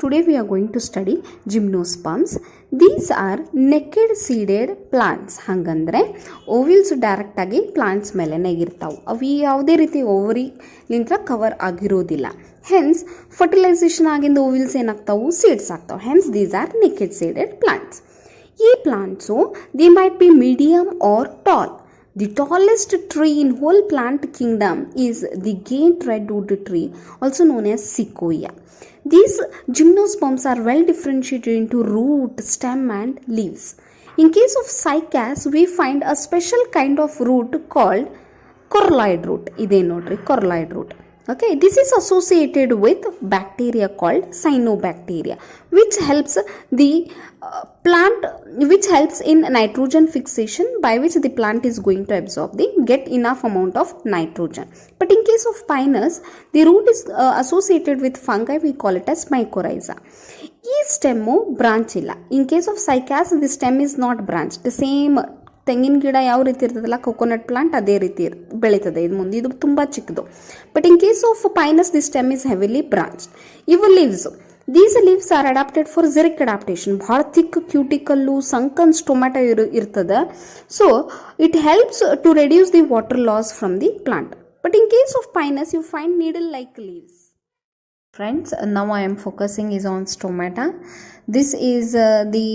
today we are going to study gymnosperms. These are naked seeded plants. ಹಂಗಂದ್ರೆ ovules direct ಆಗಿ plants ಮೇಲೆನೇ ಇರ್ತಾವೆ. ಅವು ಯಾವುದೇ ರೀತಿ ಓವರಿಲಿಂದ ಕವರ್ ಆಗಿರೋದಿಲ್ಲ. ಹೆನ್ಸ್ ಫರ್ಟಿಲೈಸೇಷನ್ ಆಗಿಂದ ಓವಿಲ್ಸ್ ಏನಾಗ್ತಾವು, ಸೀಡ್ಸ್ ಆಗ್ತಾವೆ. Hence these are naked seeded plants. ಈ plants they might be medium or tall. The tallest tree in whole plant kingdom is the giant redwood tree, also known as sequoia. These gymnosperms are well differentiated into root, stem and leaves. In case of cycas, we find a special kind of root called coraloid root. Ide nodri coraloid root. Okay, this is associated with bacteria called cyanobacteria, which helps the plant, which helps in nitrogen fixation, by which the plant is going to absorb get enough amount of nitrogen. But in case of pinus, the root is associated with fungi. We call it as mycorrhiza. ಈ stem branch ಇಲ್ಲ. In case of Cycas the stem is not branch. The same ತೆಂಗಿನ ಗಿಡ ಯಾವ ರೀತಿ ಇರ್ತದಲ್ಲ, coconut plant ಅದೇ ರೀತಿ ಬೆಳೀತದೆ. ಇದು ಮುಂದೆ ಇದು ತುಂಬ ಚಿಕ್ಕದು. But in case of Pinus the stem is heavily branched. ಇವು leaves, these leaves are adapted for xeric adaptation. ಭಾಳ ಥಿಕ್ ಕ್ಯೂಟಿಕಲ್ಲು ಸಂಕನ್ ಸ್ಟೊಮ್ಯಾಟೊ ಇರ್ತದೆ. So it helps to reduce the water loss from the plant. But in case of Pinus you find needle like leaves. Friends, now I am focusing is on stomata. This is the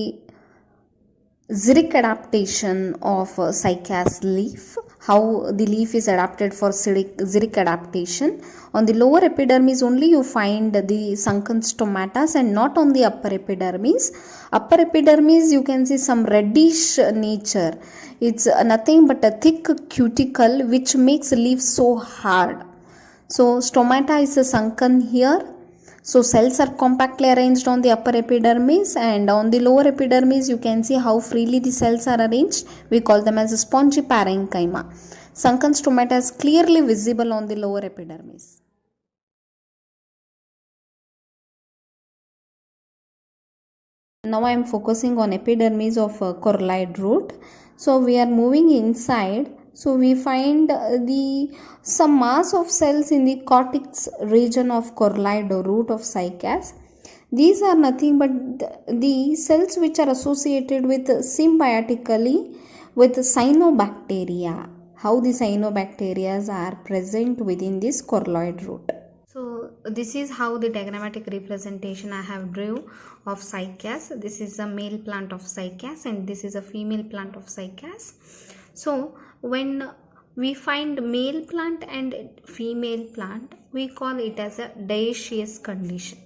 xeric adaptation of cycas leaf. How the leaf is adapted for xeric adaptation. On the lower epidermis only you find the sunken stomatas and not on the upper epidermis. Upper epidermis you can see some reddish nature. It's nothing but a thick cuticle which makes leaf so hard. So stomata is sunken here. So cells are compactly arranged on the upper epidermis, and on the lower epidermis you can see how freely the cells are arranged. We call them as a spongy parenchyma. Sunken stomata is clearly visible on the lower epidermis. Now I am focusing on epidermis of coraloid root. So we are moving inside. So we find some mass of cells in the cortex region of coraloid root of cycas. These are nothing but the cells which are associated with symbiotically with cyanobacteria. How the cyanobacteria are present within this coraloid root. So this is how the diagrammatic representation I have drew of cycas. This is a male plant of cycas and this is a female plant of cycas. So when we find male plant and female plant, we call it as a dioecious condition.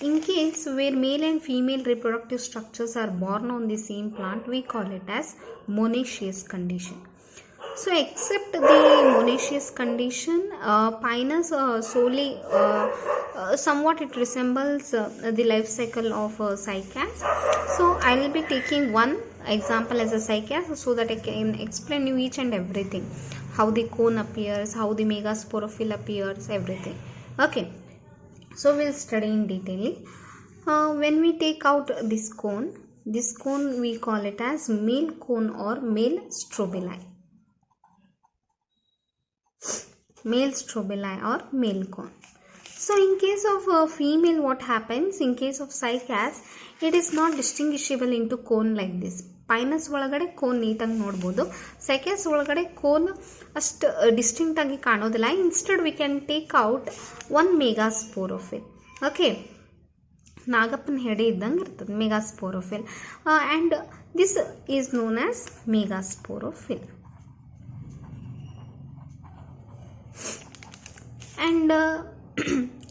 In case where male and female reproductive structures are born on the same plant, we call it as monoecious condition. So except the monoecious condition, pinus solely somewhat it resembles the life cycle of cycas. So I will be taking one example as a cycas so that I can explain you each and everything, how the cone appears, how the megasporophyll appears, everything. Okay, so we'll study in detail. When we take out this cone we call it as male cone or male strobili. Male strobili or male cone. So in case of female, what happens? In case of cycas, it is not distinguishable into cone like this. Pinus ಒಳಗಡೆ cone ನೀಟಾಗಿ ನೋಡ್ಬೋದು. Cycas ಒಳಗಡೆ cone ಅಷ್ಟು distinct ಆಗಿ ಕಾಣೋದಿಲ್ಲ. Instead we can take out one megasporophyll. Okay, ನಾಗಪ್ಪನ ಹೆಡೆ ಇದ್ದಂಗೆ ಇರ್ತದೆ megasporophyll, and this is known as megasporophyll. And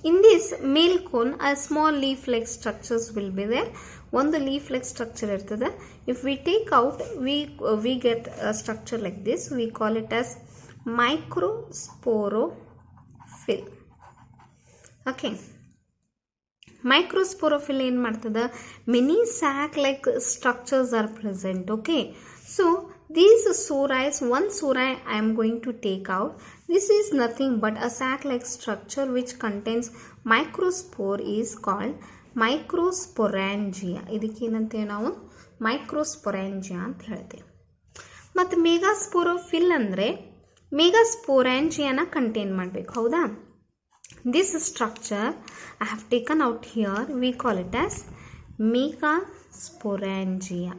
in this male cone, a small leaf-like structures will be there. One leaf-like structure irtade. If we take out, we get a structure like this. We call it as microsporophyll. Okay. Microsporophyll ಏನು ಮಾಡ್ತದೆ? Many sac-like structures are present. Okay. So these sories, one sori I am going to take out. This is nothing but a sac-like structure which contains microspore is called microsporangia. ಇದಕ್ಕೇನಂತೇವೆ ನಾವು ಮೈಕ್ರೋಸ್ಪೊರಾಂಜಿಯಾ ಅಂತ ಹೇಳ್ತೇವೆ. ಮತ್ತು ಮೆಗಾಸ್ಪೋರೋಫಿಲ್ ಅಂದರೆ ಮೆಗಾಸ್ಪೊರಾಂಜಿಯಾನ contain ಮಾಡಬೇಕು, ಹೌದಾ? This structure I have taken out here, we call it as megasporangia.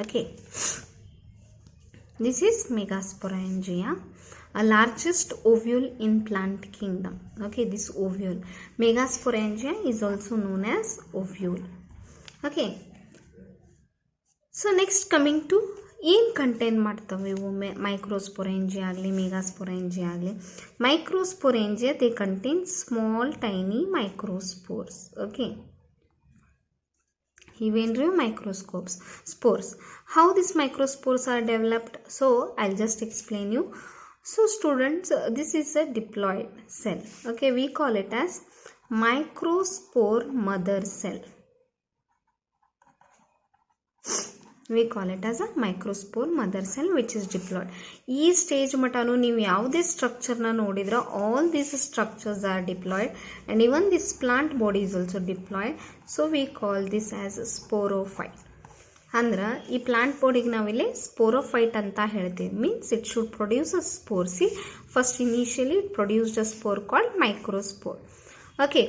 Okay, this is megasporangia, a largest ovule in plant kingdom. Okay, this ovule, megasporangia is also known as ovule. Okay, so next coming to ಏನು contain ಮಾಡ್ತವೆ ಇವು microsporangia ಆಗಲಿ megasporangia ಆಗಲಿ. Microsporangia they contain small tiny microspores. Okay, ಇವೇನ್ರಿ microscopes spores. How this microspores are developed? So I'll just explain you. So students, this is a diploid cell. Okay, we call it as microspore mother cell. We call it as a microspore mother cell which is diploid. ಈ stage mutton ನೀವು ಯಾವುದೇ ಸ್ಟ್ರಕ್ಚರ್ನ ನೋಡಿದ್ರೆ all these structures are diploid and even this plant body is also diploid. So we call this as sporophyte. ಅಂದ್ರೆ ಈ plant ಬಾಡಿಗೆ ನಾವಿಲ್ಲಿ sporophyte ಅಂತ ಹೇಳ್ತೀವಿ. Means it should produce a spore. See first initially it produced a spore called microspore. Okay,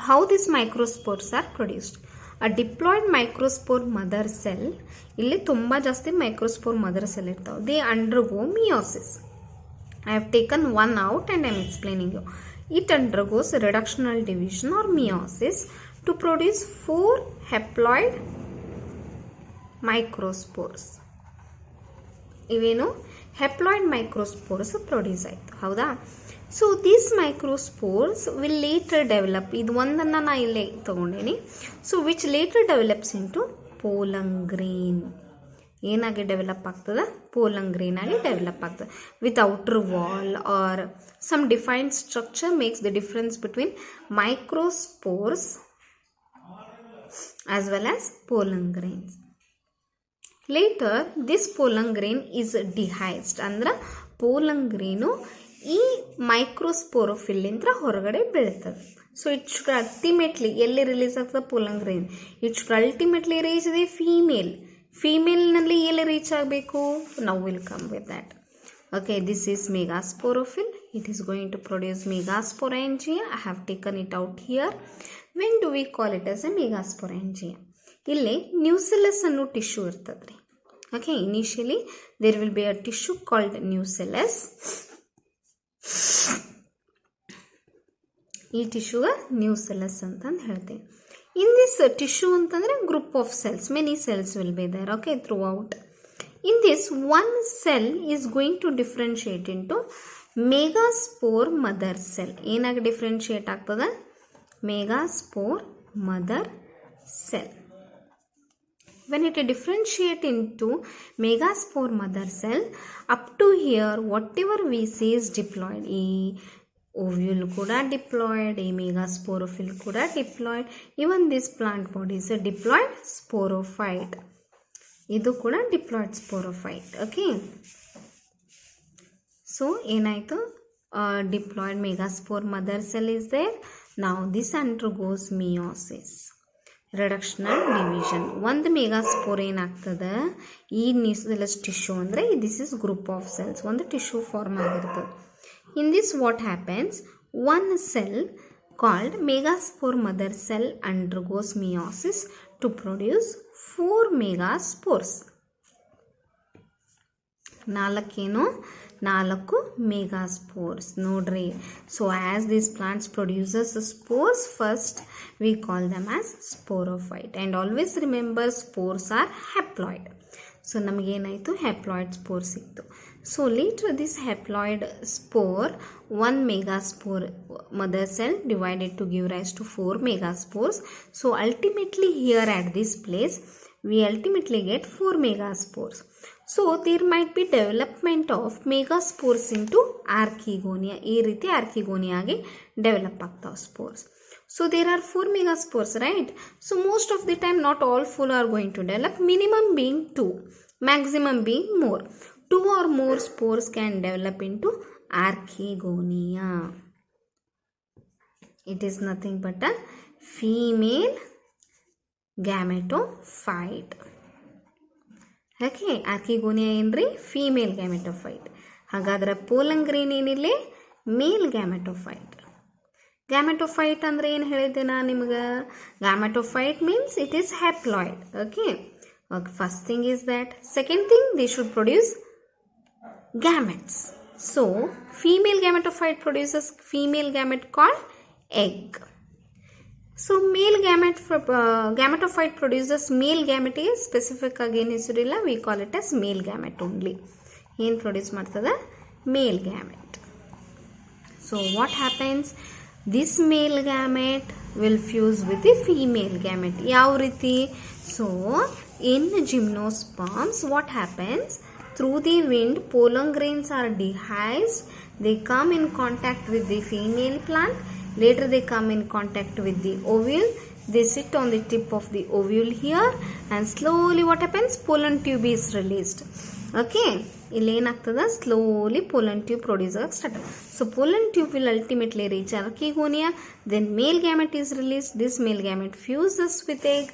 how this microspores are produced? A diploid microspore mother cell, ಇಲ್ಲಿ ತುಂಬ ಜಾಸ್ತಿ microspore mother cell ಇರ್ತಾವೆ. They undergo meiosis. I have taken one out and I am explaining you. It undergoes reductional division or meiosis to produce 4 haploid microspores. ಇವೇನು haploid microspores produce ಆಯಿತು, ಹೌದಾ? So these microspores will later develop. ಇದು ಒಂದನ್ನು ನಾ ಇಲ್ಲೇ ತೊಗೊಂಡೇನಿ. So which later develops into pollen grain. ಏನಾಗಿ develop ಆಗ್ತದೆ? ಪೋಲಂಗ್ರೀನ್ ಆಗಿ ಡೆವಲಪ್ ಆಗ್ತದೆ. With outer wall are some defined structure makes the difference between microspores as well as pollen grains. Later this pollen grain is dehisced. ಅಂದ್ರೆ ಪೋಲಂಗ್ರೀನು ಈ ಮೈಕ್ರೋಸ್ಪೋರೋಫಿಲ್ಲಿಂದ ಹೊರಗಡೆ ಬೆಳೀತದೆ. So it should ultimately ಎಲ್ಲಿ ರಿಲೀಸ್ ಆಗ್ತದೆ? Pollen grain. It should ultimately reach the female. ಫೀಮೇಲ್ನಲ್ಲಿ ಎಲ್ಲಿ reach ಆಗಬೇಕು? ನಾವು will come with that. Okay, this is megasporophyll. It is going to produce megasporangia. I have taken it out here. When do we call it as a megasporangia? ಇಲ್ಲಿ nucellus ಅನ್ನೋ tissue ಇರ್ತದೆ ರೀ. Okay, initially there will be a tissue called nucellus. ಈ ಟಿಶ್ಯೂಗ nucellus ಅಂತಂದು ಹೇಳ್ತೀವಿ. In this tissue ಅಂತಂದರೆ group of cells, many cells will be there. Okay, through out. In this one cell is going to differentiate into megaspore mother cell. ಏನಾಗಿ differentiate ಆಗ್ತದೆ? Megaspore mother cell. When it differentiate into megaspore mother cell, up to here whatever we say is diploid. E ovule kuda diploid, e megasporophyll kuda diploid. Even this plant body is a diploid sporophyte. Idu kuda diploid sporophyte. Okay, so ಏನಾಯಿತು? Diploid megaspore mother cell is there. Now this undergoes meiosis, reductional division. ಒಂದು megaspore ಏನಾಗ್ತದೆ? ಈ nucellus tissue ಅಂದರೆ this is group of cells, ಒಂದು tissue form ಆಗಿರ್ತದೆ. In this what happens? One cell called megaspore mother cell undergoes meiosis to produce 4 megaspores. 4 megaspores. ನೋಡ್ರಿ, so as this plants produces spores, first we call them as sporophyte. And always remember spores are haploid. So ನಮಗೇನಾಯಿತು? Haploid spore ಸಿಕ್ತು. So later this haploid spore, 1 megaspore mother cell divided to give rise to 4 megaspores. So ultimately here at this place we ultimately get 4 megaspores. So there might be development of megaspores into archegonia. ಈ ರೀತಿ archegonia ಆಗಿ develop ಆಗ್ತಾವೆ spores. So there are 4 megaspores, right? So most of the time not all 4 are going to develop, minimum being 2, maximum being more. 2 or more spores can develop into archegonia. It is nothing but a female gametophyte. Okay, archegonia ಏನ್ರಿ? Female gametophyte. ಹಾಗಾದ್ರೆ ಪೋಲಂಗ್ರೀನ್ ಏನಿಲ್ಲ? ಮೇಲ್ gametophyte. Gametophyte ಅಂದರೆ ಏನು ಹೇಳಿದ್ದೆ ನಾನು ನಿಮ್ಗೆ? Gametophyte means it is haploid. Okay, first thing is that. Second thing, they should produce gametes. So female gametophyte produces female gamete called egg. So male gametophyte produces male gamete. Specific again isudilla, we call it as male gamete only. ಏನು produce ಮಾಡ್ತದೆ? ಮೇಲ್ gamete. So what happens? This male gamete will fuse with the female gamete. ಯಾವ ರೀತಿ? So in gymnosperms what happens? Through the wind, pollen grains are dehisced. They come in contact with the female plant. Later they come in contact with the ovule. They sit on the tip of the ovule here, and slowly what happens? Pollen tube is released. Okay, ಇಲ್ಲಿ ಏನಾಗ್ತದೆ? Slowly pollen tube produce ಆಗಕ್ಕೆ start. So pollen tube will ultimately reach archegonia. Then male gamete is released. This male gamete fuses with egg.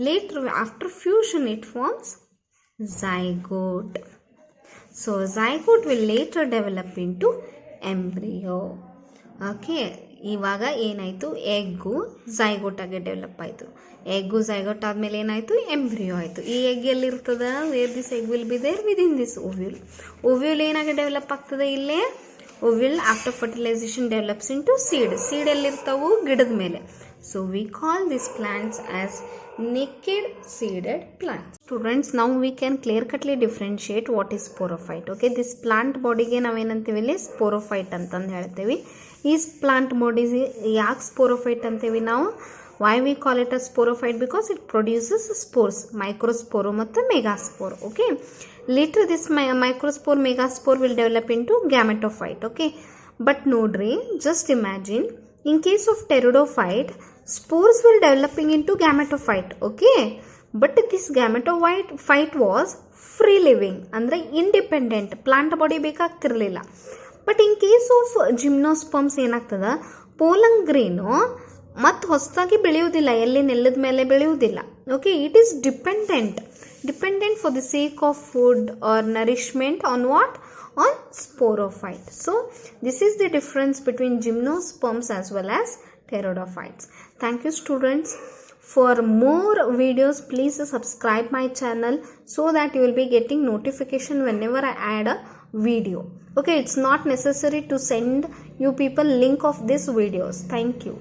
Later after fusion it forms zygote. So zygote will later develop into embryo. Okay, ಇವಾಗ ಏನಾಯಿತು? Egg zygote ಆಗಿ develop ಆಯಿತು. Egg zygote ಆದಮೇಲೆ ಏನಾಯಿತು? Embryo ಆಯಿತು. ಈ egg ಎಲ್ಲಿರ್ತದೆ? Where this egg will be there within this ovule. Ovule ಏನಾಗಿ ಡೆವಲಪ್ ಆಗ್ತದೆ? ಇಲ್ಲೇ ovule after fertilisation develops into seed. Seed ಎಲ್ಲಿರ್ತಾವು? ಗಿಡದ ಮೇಲೆ. So we call these plants as naked seeded plants. Students, now we can clear cutly differentiate what is sporophyte. Okay, this plant body ಗೆ ನಾವೇನಂತೀವಿ? ಇಲ್ಲಿ sporophyte ಅಂತಂದು ಹೇಳ್ತೀವಿ. ಈ plant body ಯಾಕೆ sporophyte ಅಂತೀವಿ ನಾವು? Why we call it as sporophyte? Because it produces spores, microspore ಮತ್ತು megaspore. Okay, later this microspore megaspore will develop into gametophyte. Okay, but nodri, just imagine, in case of pteridophyte, spores will developing into gametophyte. Okay, but this gametophyte was free living, ಅಂದ್ರೆ independent, plant body ಬೇಕಾಗ್ತಿರ್ಲಿಲ್ಲ. But in case of gymnosperms ಏನಾಗ್ತದ? Pollen grain ಮತ್ತು ಹೊಸದಾಗಿ ಬೆಳೆಯುವುದಿಲ್ಲ, ಎಲ್ಲಿ ನೆಲದ ಮೇಲೆ ಬೆಳೆಯುವುದಿಲ್ಲ. Okay, it is dependent for the sake of food or nourishment on what? On sporophyte. So this is the difference between gymnosperms as well as pteridophytes. Thank you students. For more videos please subscribe my channel so that you will be getting notification whenever I add a video. Okay, it's not necessary to send you people link of these videos. Thank you.